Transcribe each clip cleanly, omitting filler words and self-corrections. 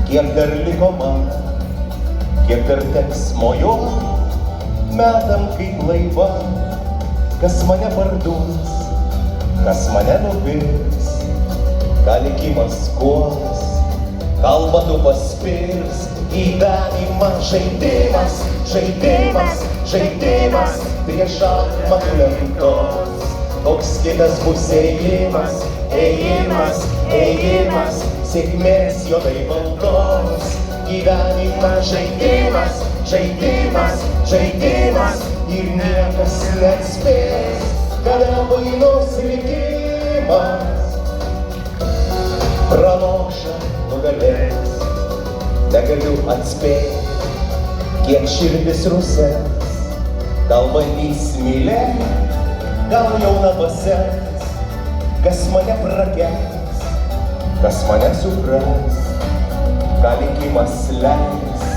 kiek dar liko man, kiek dar teks mojuot, metam kaip laiva, kas mane parduos, kas mane nupirks, ką likimas kuos, kalba tu paspirs, gyvenimas žaidimas, žaidimas, žaidimas, prie šachmatų lentos, koks kitas bus ėjimas, ėjimas, ėjimas, sėkmės juodai baltos, gyvenimas žaidimas, žaidimas, žaidimas, ir niekas neatspės, kada baigus likimas praloša nugalės. Negaliu atspėti, kiek širdis rusės, gal bandys mylėt, gal jauna pasens, kas mane prakenks, kas mane supras, ką likimas leis,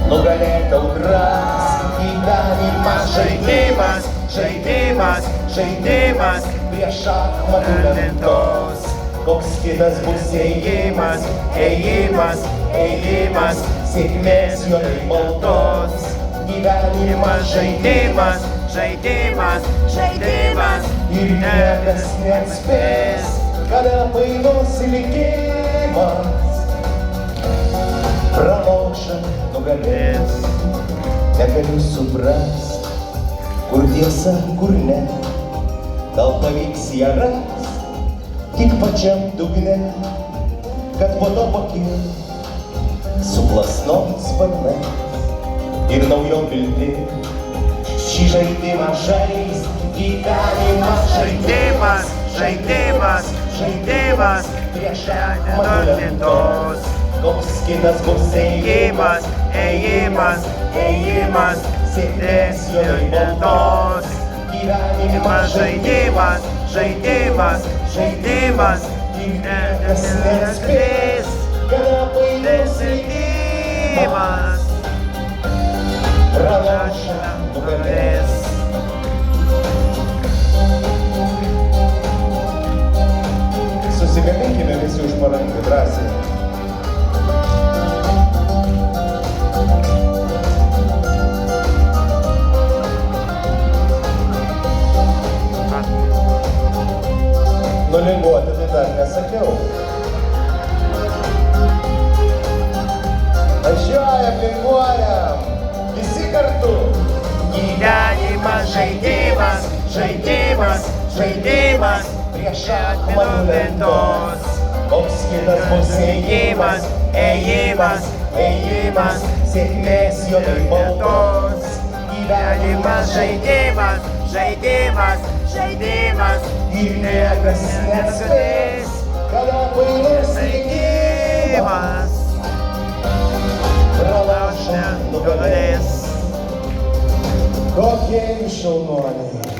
nugalėt audras, gyvenimas žaidimas, žaidimas, žaidimas, prie šachmatų lentos, koks kitas bus ėjimas, ėjimas, ėjimas, sėkmės juodai baltos, gyvenimas žaidimas, žaidimas, žaidimas, ir niekas neatspės, kada baigus likimas praloša nugalės. Negaliu suprast, kur tiesa, kur ne, gal pavyks ją rast, tik pačiam dugne, kad po to pakilt su plasnom sparnais ir naujom viltim. Šį žaidimą žaist, gyvenimas žaidimas, žaidimas, žaidimas, prie šachmatų lentos, koks kitas bus ėjimas, ėjimas, ėjimas, sėkmės juodai baltos, gyvenimas žaidimas, žaidimas, žaidimas, ir niekas neatspės, kada baigus likimas praloša nugalės. Susikabinkime visi už parankų drąsiai. Nulinguoti tai dar nesakiau. Važiuojam, linguojam, visi kartu. Gyvenimas žaidimas, žaidimas, žaidimas, prie šachmatų lentos, koks kitas bus ėjimas, ėjimas, ėjimas, sėkmės juodai baltos, gyvenimas žaidimas, žaidimas, žaidimas, ir niekas neatspės, kada baigus likimas praloša nugalės. Kokie šaunuoliai!